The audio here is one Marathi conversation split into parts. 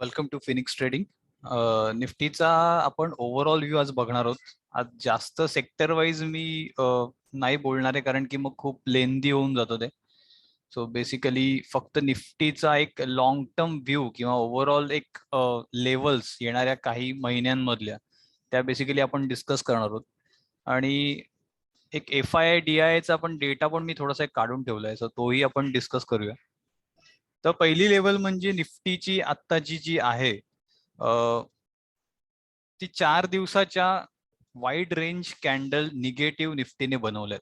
Welcome to Phoenix trading. निफ्टीचा आपण ओव्हरऑल व्ह्यू आज बघणार आहोत. आज जास्त सेक्टर वाईज मी नाही बोलणार आहे, कारण की मग खूप लेंदी होऊन जातो ते. सो बेसिकली फक्त निफ्टीचा एक लॉंग टर्म व्ह्यू किंवा ओव्हरऑल एक लेवल्स येणाऱ्या काही महिन्यांमधल्या त्या बेसिकली आपण डिस्कस करणार आहोत. आणि एक FII DII चा पण डेटा पण मी थोडासा एक काढून ठेवलाय, सो तोही आपण डिस्कस करूया. तर पहिली लेवल म्हणजे निफ्टीची आत्ताची जी आहे ती 4 दिवसाच्या वाईड रेंज कॅन्डल निगेटिव्ह निफ्टीने बनवल्यात.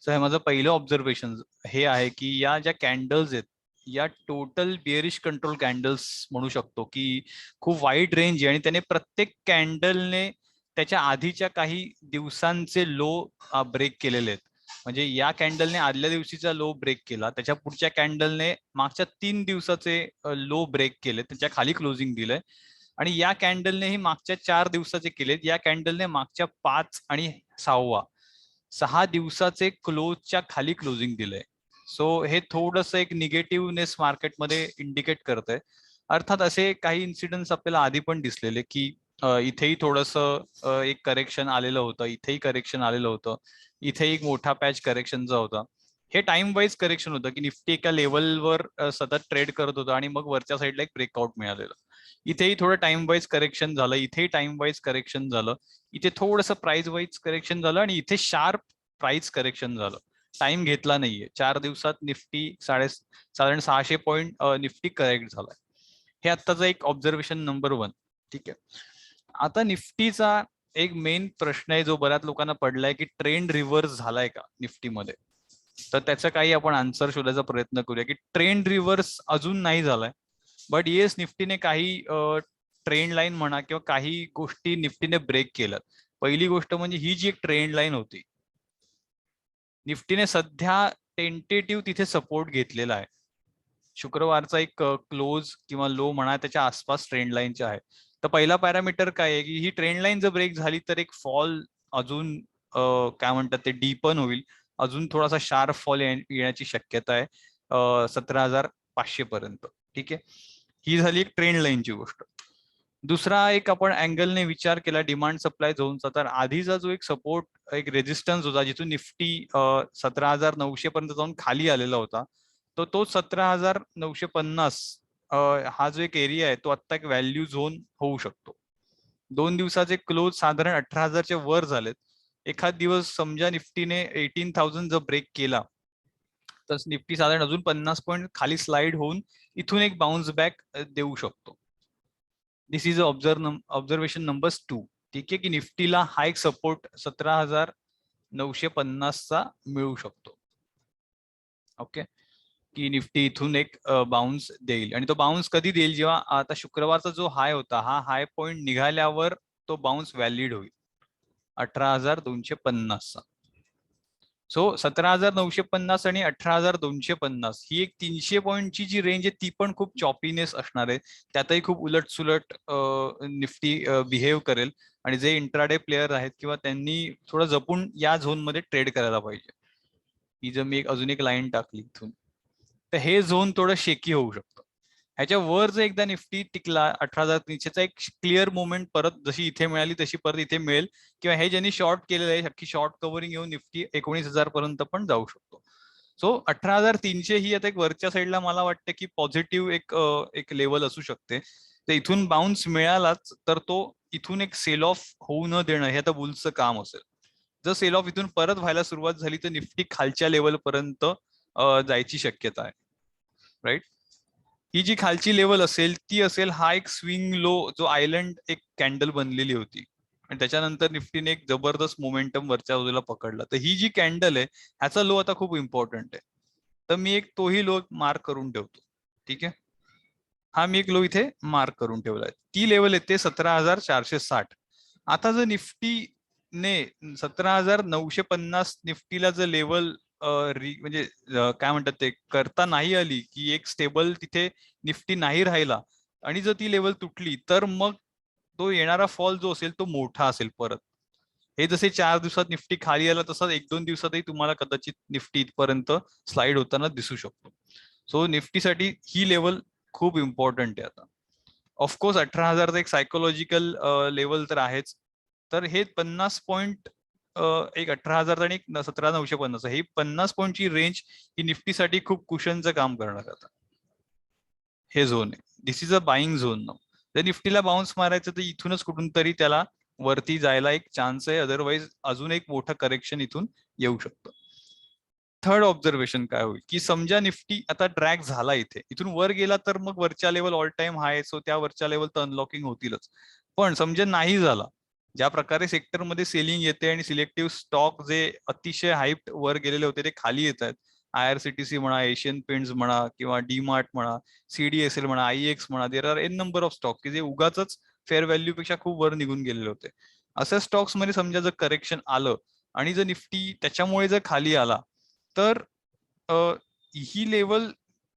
सो हे माझं पहिलं ऑब्झर्वेशन हे आहे की या ज्या कॅन्डल्स आहेत या टोटल बिअरिश कंट्रोल कॅन्डल्स म्हणू शकतो, की खूप वाईड रेंज आहे आणि त्याने प्रत्येक कॅन्डलने त्याच्या आधीच्या काही दिवसांचे लो ब्रेक केलेले आहेत. म्हणजे या कॅन्डलने आदल्या दिवशीचा लो ब्रेक केला, त्याच्या पुढच्या कॅन्डलने मागच्या 3 दिवसाचे लो ब्रेक केले, त्याच्या खाली क्लोजिंग दिलंय. आणि या कॅन्डलनेही मागच्या 4 दिवसाचे केलेत. या कॅन्डलने मागच्या 5 आणि 6 दिवसाचे क्लोजच्या खाली क्लोजिंग दिलंय. सो हे थोडंसं एक निगेटिव्हनेस मार्केटमध्ये इंडिकेट करतंय. अर्थात असे काही इन्सिडेंट्स आपल्याला आधी पण दिसलेले की इथेही थोडंसं एक करेक्शन आलेलं होतं, इथेही करेक्शन आलेलं होतं, इथेही एक मोठा पॅच करेक्शनचा होता. हे टाइम वाईज करेक्शन होतं की निफ्टी एका लेवलवर सतत ट्रेड करत होतं आणि मग वरच्या साईडला एक ब्रेकआउट मिळालेलं. इथेही थोडं टाइम वाईज करेक्शन झालं, इथेही टाइम वाईज करेक्शन झालं, इथे थोडंसं प्राइस वाईज करेक्शन झालं आणि इथे शार्प प्राइस करेक्शन झालं. टाइम घेतला नाहीये. 4 दिवसात निफ्टी साधारण 600 पॉईंट निफ्टी करेक्ट झालाय. हे आत्ताचं एक ऑब्झर्वेशन नंबर 1. ठीक आहे. आता निफ्टीचा एक मेन प्रश्न आहे जो बऱ्याच लोकांना पडलाय की ट्रेंड रिव्हर्स झालाय का निफ्टीमध्ये. तर त्याचा काही आपण आन्सर शोधायचा प्रयत्न करूया की ट्रेंड रिव्हर्स अजून नाही झालाय, बट येस निफ्टीने काही ट्रेंड लाईन म्हणा किंवा काही गोष्टी निफ्टीने ब्रेक केल्यात. पहिली गोष्ट म्हणजे ही जी एक ट्रेंड लाईन होती, निफ्टीने सध्या टेंटेटिव्ह तिथे सपोर्ट घेतलेला आहे. शुक्रवारचा एक क्लोज किंवा लो म्हणा त्याच्या आसपास ट्रेंड लाईनच्या आहे. तर पहिला पॅरामीटर काय आहे की ही ट्रेंड लाईन जर ब्रेक झाली तर एक फॉल अजून काय म्हणतात ते डीपन होईल, अजून थोडासा शार्प फॉल येण्याची शक्यता आहे 17,500 पर्यंत. ठीक आहे. ही झाली एक ट्रेंड लाईनची गोष्ट. दुसरा एक आपण अँगलने विचार केला डिमांड सप्लाय झोनचा, तर आधीचा जो एक सपोर्ट एक रेजिस्टन्स होता जिथून निफ्टी 17,900 पर्यंत जाऊन खाली आलेला होता, तो 17,950 हा जो एक एरिया आहे तो आता एक व्हॅल्यू झोन होऊ शकतो. 2 दिवसाचे क्लोज साधारण 18,000च्या वर झालेत. एखाद दिवस समजा निफ्टीने 18,000 जर ब्रेक केला तर निफ्टी साधारण अजून 50 पॉईंट खाली स्लाइड होऊन इथून एक बाउन्स बॅक देऊ शकतो. दिस इज ऑब्झर्वेशन नंबर 2. ठीक आहे, की निफ्टीला हा एक सपोर्ट 17,950चा मिळू शकतो. ओके, की निफ्टी इथून एक बाउन्स देईल आणि तो बाउन्स कधी देईल, जेव्हा आता शुक्रवारचा जो हाय होता हा हाय पॉइंट निघाल्यावर तो बाउन्स व्हॅलिड होईल 18,250चा. सो 17,950 आणि 18,250 ही एक 300 पॉईंटची जी रेंज आहे ती पण खूप चॉपीनेस असणार आहे. त्यातही खूप उलटसुलट निफ्टी बिहेव करेल आणि जे इंट्राडे प्लेयर आहेत किंवा त्यांनी थोडं जपून या झोनमध्ये ट्रेड करायला पाहिजे. ही जर मी अजून एक लाईन टाकली इथून तर हे झोन थोडं शेकी होऊ शकतं. ह्याच्या वर जर एकदा निफ्टी टिकला 18,300चा एक क्लिअर मुवमेंट परत जशी इथे मिळाली तशी परत इथे मिळेल, किंवा हे ज्यांनी शॉर्ट केलेलं आहे अख्खी शॉर्ट कव्हरिंग येऊन निफ्टी 19,000 पर्यंत पण जाऊ शकतो. सो 18,300 ही आता एक वरच्या साईडला मला वाटतं की पॉझिटिव्ह एक लेवल असू शकते. तर इथून बाउन्स मिळालाच तर तो इथून एक सेल ऑफ होऊ न देणं हे आता बुल्सचं काम असेल. जर सेल ऑफ इथून परत व्हायला सुरुवात झाली तर निफ्टी खालच्या लेवल पर्यंत जायची शक्यता आहे. राईट. ही जी खालची लेवल असेल ती असेल हा एक स्विंग लो जो आयलंड एक कॅन्डल बनलेली होती आणि त्याच्यानंतर निफ्टीने एक जबरदस्त मोमेंटम वरच्या बाजूला पकडला. तर ही जी कॅन्डल आहे ह्याचा लो आता खूप इम्पॉर्टंट आहे. तर मी एक तोही लो मार्क करून ठेवतो. ठीक आहे, हा मी एक लो इथे मार्क करून ठेवलाय. ती लेवल येते 17,460. आता जर निफ्टीने 17,950 निफ्टीला जर लेवल म्हणजे काय म्हणतात ते करता नाही आली, की एक स्टेबल तिथे निफ्टी नाही राहिला आणि जर ती लेवल तुटली तर मग तो येणारा फॉल जो असेल तो मोठा असेल परत. हे जसे 4 दिवसात निफ्टी खाली आला तसा 1-2 दिवसातही तुम्हाला कदाचित निफ्टी इथपर्यंत स्लाइड होताना दिसू शकतो. सो निफ्टीसाठी ही लेवल खूप इम्पॉर्टंट आहे आता. ऑफकोर्स 18,000 एक सायकोलॉजिकल लेवल तर आहेच. तर हे 50 पॉईंट, एक 18,000 आणि एक 17,950, ही 50 पॉईंटची रेंज ही निफ्टीसाठी खूप कुशनचं काम करणार आता. हे झोन आहे, दिस इज अ बाईंग झोन. जर निफ्टीला बाउन्स मारायचं तर इथूनच कुठून तरी त्याला वरती जायला एक चान्स आहे, अदरवाईज अजून एक मोठं करेक्शन इथून येऊ शकतं. थर्ड ऑब्झर्वेशन काय होईल की समजा निफ्टी आता ड्रॅग झाला इथे, इथून वर गेला तर मग वरच्या लेवल ऑल टाइम हाय, सो त्या वरच्या लेवल तर अनलॉकिंग होतीलच. पण समजा नाही झाला, ज्या प्रकारे सेक्टरमध्ये सेलिंग येते आणि सिलेक्टिव्ह स्टॉक जे अतिशय हाईप वर गेलेले होते ते खाली येत आहेत, IRCTC म्हणा, एशियन पेंट्स म्हणा, किंवा डीमार्ट म्हणा, CDSL म्हणा, IEX म्हणा, there are n number of stock की जे उगाच फेअर व्हॅल्यू पेक्षा खूप वर निघून गेलेले होते. अशा स्टॉक्स मध्ये समजा जर करेक्शन आलं आणि जर निफ्टी त्याच्यामुळे जर खाली आला, तर ही लेवल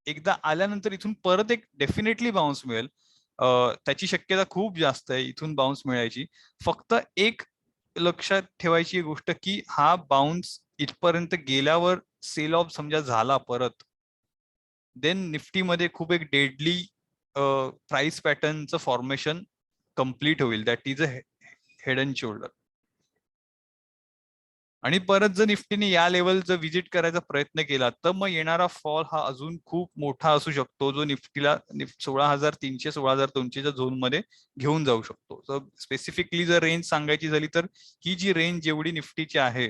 एकदा आल्यानंतर इथून परत एक डेफिनेटली बाउन्स मिळेल. त्याची शक्यता खूप जास्त आहे इथून बाउन्स मिळायची. फक्त एक लक्षात ठेवायची गोष्ट की हा बाउन्स इथपर्यंत गेल्यावर सेल ऑफ समजा झाला परत, देन निफ्टीमध्ये खूप एक डेडली प्राइस पॅटर्नचं फॉर्मेशन कम्प्लीट होईल, that is a head and shoulder. आणि परत जर निफ्टीने या लेवल जर व्हिजिट करायचा प्रयत्न केला तर मग येणारा फॉल हा अजून खूप मोठा असू शकतो, जो निफ्टीला 16,300 16,200च्या झोन मध्ये घेऊन जाऊ शकतो. तर स्पेसिफिकली जर रेंज सांगायची झाली तर ही जी रेंज जेवढी निफ्टीची आहे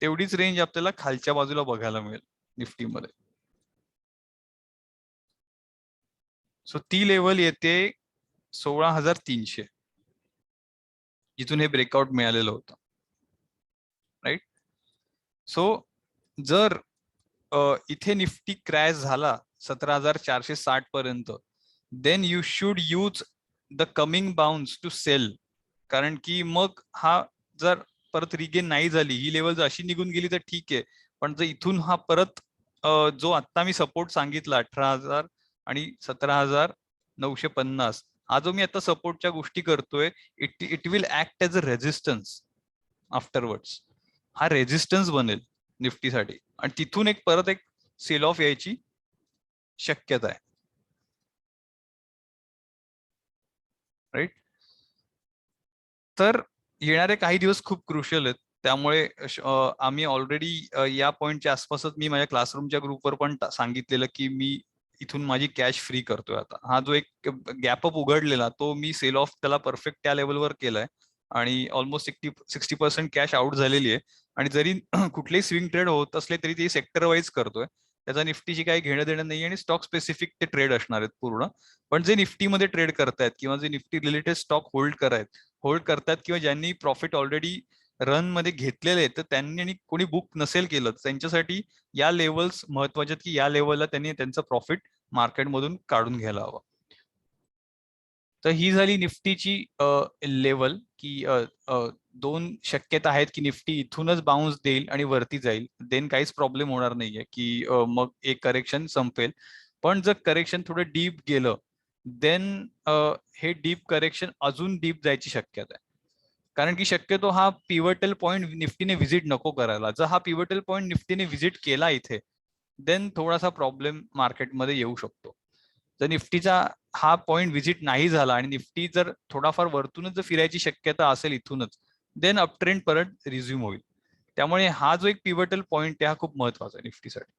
तेवढीच रेंज आपल्याला खालच्या बाजूला बघायला मिळेल निफ्टीमध्ये. सो ती लेवल येते 16,300, जिथून हे ब्रेकआउट मिळालेलं होतं, राईट. सो जर इथे निफ्टी क्रॅश झाला 17,460 पर्यंत, then you should use the coming bounce to sell. कारण की मग हा जर परत रिगेन नाही झाली, ही लेवल जर अशी निघून गेली तर ठीक आहे, पण जर इथून हा परत जो आता मी सपोर्ट सांगितला 18,000 आणि 17,950, हा जो मी आता सपोर्टच्या गोष्टी करतोय, it will act as a resistance afterwards. हा रेझिस्टन्स बनेल निफ्टीसाठी आणि तिथून एक परत एक सेल ऑफ यायची शक्यता आहे, राईट. तर येणारे काही दिवस खूप क्रुशियल आहेत. त्यामुळे आम्ही ऑलरेडी या पॉइंटच्या आसपासच मी माझ्या क्लासरूमच्या ग्रुपवर पण सांगितलेलं की मी इथून माझी कॅश फ्री करतोय आता. हा जो एक गॅपअप उघडलेला तो मी सेल ऑफ त्याला परफेक्ट त्या लेवलवर केलाय आणि ऑलमोस्ट 60% कॅश आउट झालेली आहे. आणि जरी कुठलेही स्विंग ट्रेड होत असले तरी ते सेक्टर वाईज करतोय, त्याचा निफ्टीशी काही घेणं देणं नाही आणि स्टॉक स्पेसिफिक ते ट्रेड असणार आहेत पूर्ण. पण जे निफ्टीमध्ये ट्रेड करतायत किंवा जे निफ्टी रिलेटेड स्टॉक होल्ड करतात किंवा ज्यांनी प्रॉफिट ऑलरेडी रन मध्ये घेतलेले आहेत, तर त्यांनी आणि कोणी बुक नसेल केलं त्यांच्यासाठी या लेवल्स महत्वाचे आहेत की या लेवलला त्यांनी त्यांचं प्रॉफिट मार्केटमधून काढून घ्यायला हवं. तर ही झाली निफ्टीची लेवल की दोन शक्यता आहेत की निफ्टी इथूनच बाउन्स देईल आणि वरती जाईल, देन काहीच प्रॉब्लेम होणार नाहीये की मग एक करेक्शन संपेल. पण जर करेक्शन थोडं डीप गेलं, देन हे डीप करेक्शन अजून डीप जायची शक्यता आहे. कारण की शक्यतो हा पिवटल पॉईंट निफ्टीने व्हिजिट नको करायला. जर हा पिवटल पॉईंट निफ्टीने व्हिजिट केला इथे, देन थोडासा प्रॉब्लेम मार्केटमध्ये येऊ शकतो. जर निफ्टीचा हा पॉईंट व्हिजिट नाही झाला आणि निफ्टी जर थोडाफार वरतूनच जर फिरायची शक्यता असेल इथूनच, देन अपट्रेंड परत रिझ्यूम होईल. त्यामुळे हा जो एक पिवटल पॉईंट आहे हा खूप महत्वाचा आहे निफ्टीसाठी.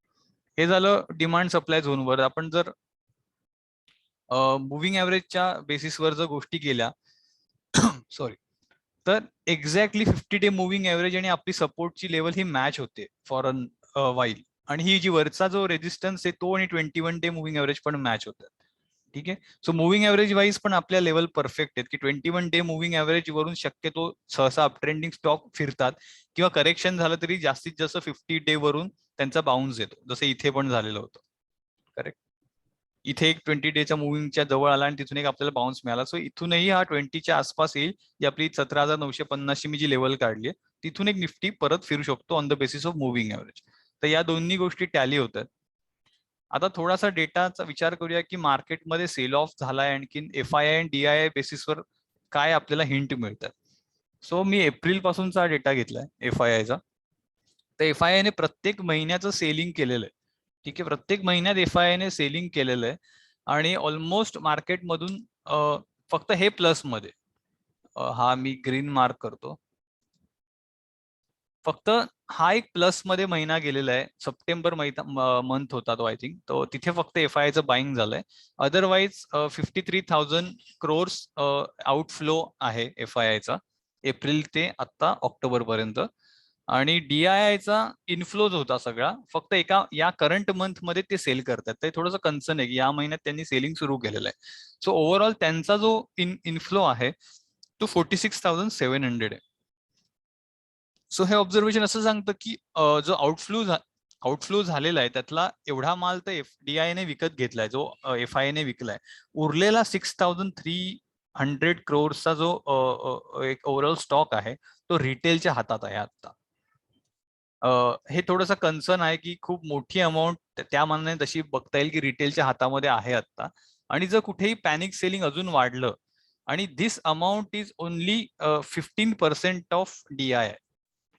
हे झालं डिमांड सप्लाय झोनवर. आपण जर मुव्हिंग ऍव्हरेजच्या बेसिसवर जर गोष्टी केल्या सॉरी, तर एक्झॅक्टली 50 डे मुव्हिंग ऍव्हरेज आणि आपली सपोर्टची लेवल ही मॅच होते फॉर अ वाईल. आणि ही जी वरचा जो रेजिस्टन्स आहे तो आणि 21 डे मुव्हिंग ऍव्हरेज पण मॅच होतात. ठीक आहे. सो मुव्हिंग ऍव्हरेज वाईज पण आपल्या लेवल परफेक्ट आहेत की 21 डे मुव्हिंग ऍव्हरेज वरून शक्यतो सहसा अपट्रेंडिंग स्टॉक फिरतात किंवा करेक्शन झालं तरी जास्तीत जास्त 50 डे वरून त्यांचा बाउन्स येतो, जसं इथे पण झालेलं होतं. करेक्ट. इथे एक 20 डेच्या मुव्हिंगच्या जवळ आला आणि तिथून एक आपल्याला बाउन्स मिळाला. सो इथूनही हा 20च्या आसपास येईल. ही आपली 17,950 ची मी जी लेवल काढली आहे, तिथून एक निफ्टी परत फिरू शकतो on the basis of moving average. तर या दोन्ही गोष्टी टॅली होतात. आता थोडासा डेटाचा विचार करूया की मार्केटमध्ये सेल ऑफ झालाय, आणखीन FII आणि DII बेसिसवर काय आपल्याला हिंट मिळतात. सो मी एप्रिल पासूनचा डेटा घेतलाय FII चा. तर FII ने प्रत्येक महिन्याचं सेलिंग केलेलं आहे. ठीक आहे, प्रत्येक महिन्यात FII ने सेलिंग केलेलं आहे आणि ऑलमोस्ट मार्केटमधून फक्त हे प्लस मध्ये, हा मी ग्रीन मार्क करतो, फक्त हा एक प्लस मध्ये महिना गेलेला आहे. सप्टेंबर मंथ होता तो, आय थिंक. तो तिथे फक्त FIIचं बाईंग झालंय. अदरवाईज 53,000 क्रोर्स आउटफ्लो आहे FIIचा एप्रिल ते आता ऑक्टोबर पर्यंत. आणि DIIचा इन्फ्लोज होता सगळा, फक्त या करंट मंथ मध्ये ते सेल करतात. ते थोडंसं कन्सर्न आहे की या महिन्यात त्यांनी सेलिंग सुरू केलेलं आहे. सो ओव्हरऑल त्यांचा जो इनफ्लो आहे तो 46,700 आहे. सो हे ऑब्झर्वेशन असं सांगतं की जो आउटफ्लो झालेला आहे त्यातला एवढा माल तर FDI विकत घेतलाय, जो FII विकलाय. उरलेला 6,300 क्रोर्सचा जो एक ओव्हरऑल स्टॉक आहे तो रिटेलच्या हातात आहे आता. हे थोडंसं कन्सर्न आहे की खूप मोठी अमाऊंट त्या मानाने तशी बघता येईल की रिटेलच्या हातामध्ये आहे आता. आणि जर कुठेही पॅनिक सेलिंग अजून वाढलं, आणि this amount is only 15% of DII,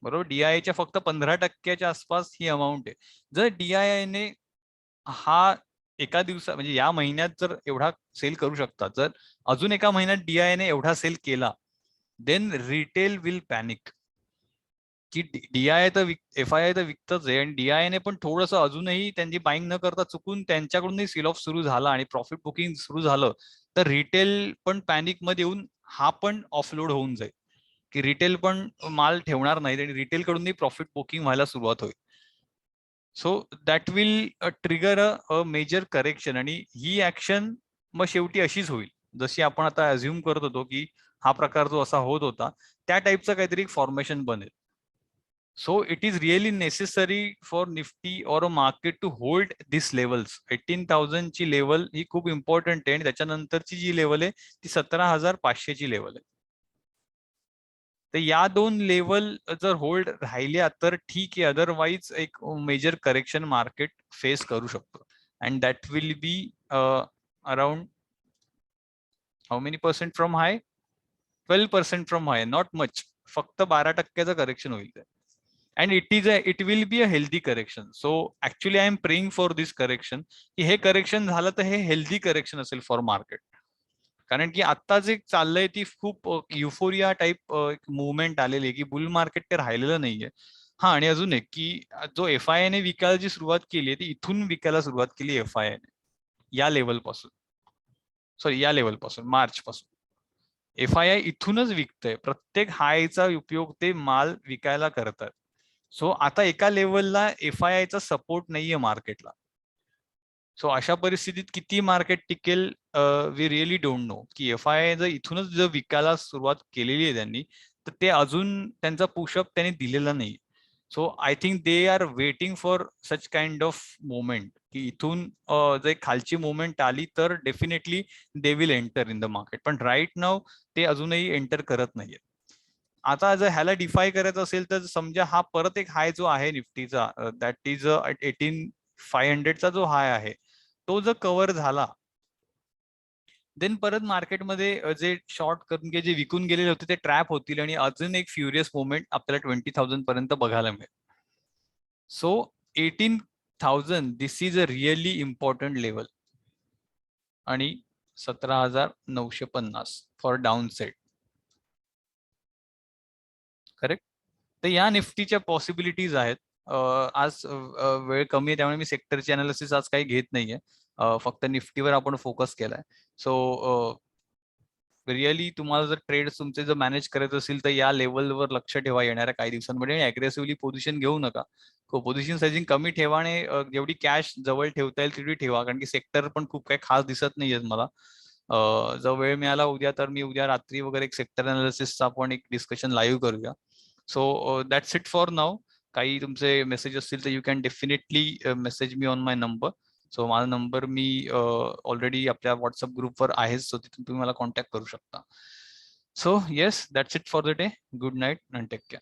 बरोबर. DIIच्या फक्त 15% आसपास ही अमाऊंट आहे. जर DIIने हा एका दिवसात म्हणजे या महिन्यात जर एवढा सेल करू शकतात, जर अजून एका महिन्यात DIIने एवढा सेल केला, देन रिटेल विल पॅनिक की DII तर FII तर विकतच आहे, आणि DIIने पण थोडंसं अजूनही त्यांची बाईंग न करता चुकून त्यांच्याकडूनही सेल ऑफ सुरू झाला आणि प्रॉफिट बुकिंग सुरू झालं, तर रिटेल पण पॅनिक मध्ये येऊन हा पण ऑफलोड होऊन जाईल, की रिटेल पण माल ठेवणार नाही आणि रिटेल कडूनही प्रॉफिट बुकिंग व्हायला सुरुवात होईल. So that will trigger a major correction. आणि ही ऍक्शन मग शेवटी अशीच होईल जशी आपण आता अज्युम करत होतो की हा प्रकार जो असा होत होता त्या टाईपचं काहीतरी फॉर्मेशन बनेल. So it is really necessary for Nifty or a market to hold these levels. 18,000 ची लेवल ही खूप इम्पॉर्टंट आहे, आणि त्याच्यानंतरची जी लेवल आहे ती 17,500 ची लेवल आहे. तर या दोन लेवल जर होल्ड राहिल्या तर ठीक आहे, अदरवाईज एक मेजर करेक्शन मार्केट फेस करू शकतो. And that will be around how many percent from hi? 12% from hi, not much. फक्त 12%चं करेक्शन होईल. And it will be a healthy correction. So actually I am praying for this correction, की हे करेक्शन झालं तर हे हेल्दी करेक्शन असेल फॉर मार्केट. कारण की आता जे चाललंय ती खूप युफोरिया टाईप मुवमेंट आलेली आहे की बुल मार्केट ते राहिलेलं नाहीये. हा, आणि अजून एक की जो FII ने विकायला जी सुरुवात केली आहे ती इथून विकायला सुरुवात केली FII ने, या लेवल पासून, सॉरी या लेवल पासून, मार्च पासून. FII इथूनच विकतंय, प्रत्येक हायचा उपयोग ते माल विकायला करतात. सो आता एका लेवलला FIIचा सपोर्ट नाहीये मार्केटला. सो अशा परिस्थितीत किती मार्केट टिकेल वी रिअली डोंट नो. की FII जर इथूनच जर विकायला सुरुवात केलेली आहे त्यांनी, तर ते अजून त्यांचा पुशअप त्यांनी दिलेला नाही. So I think they are waiting for such kind of moment, की इथून जर खालची मोमेंट आली तर definitely they will enter in the market. पण राईट नाव ते अजूनही एंटर करत नाहीये. आता जर ह्याला डिफाय करायचं असेल तर समजा हा परत एक हाय जो आहे निफ्टीचा, दॅट इज 18,500चा जो हाय आहे, तो जर कव्हर झाला, देन परत मार्केटमध्ये जे शॉर्ट करून जे विकून गेलेले होते ते ट्रॅप होतील, आणि अजून एक फ्युरियस मुवमेंट आपल्याला 20,000 पर्यंत बघायला मिळेल. So 18,000 this is a really important level, आणि 17,950 फॉर डाऊन साइड. करेक्ट. तर या निफ्टीच्या पॉसिबिलिटीज आहेत. आज वेळ कमी आहे त्यामुळे मी सेक्टरची अनालिसिस आज काही घेत नाहीये, फक्त निफ्टीवर आपण फोकस केलाय. सो रिअली तुम्हाला जर ट्रेड तुमचे जर मॅनेज करायचं असेल तर या लेवलवर लक्ष ठेवा येणाऱ्या काही दिवसांमध्ये. अग्रेसिव्हली पोझिशन घेऊ नका, पोझिशन साइजिंग कमी ठेवा, आणि जेवढी कॅश जवळ ठेवता येईल तेवढी ठेवा, कारण की सेक्टर पण खूप काही खास दिसत नाहीये मला. जर वेळ मिळाला उद्या तर मी उद्या रात्री वगैरे एक सेक्टर अनालिसिसचा आपण एक डिस्कशन लाईव्ह करूया. So that's it for now. काही तुमचे मेसेज असतील तर you can definitely message me on my number. So माझा नंबर मी ऑलरेडी आपल्या व्हॉट्सअप ग्रुपवर आहेच, सो तिथून तुम्ही मला कॉन्टॅक्ट करू शकता. So yes, that's it for the day. Good night and take care.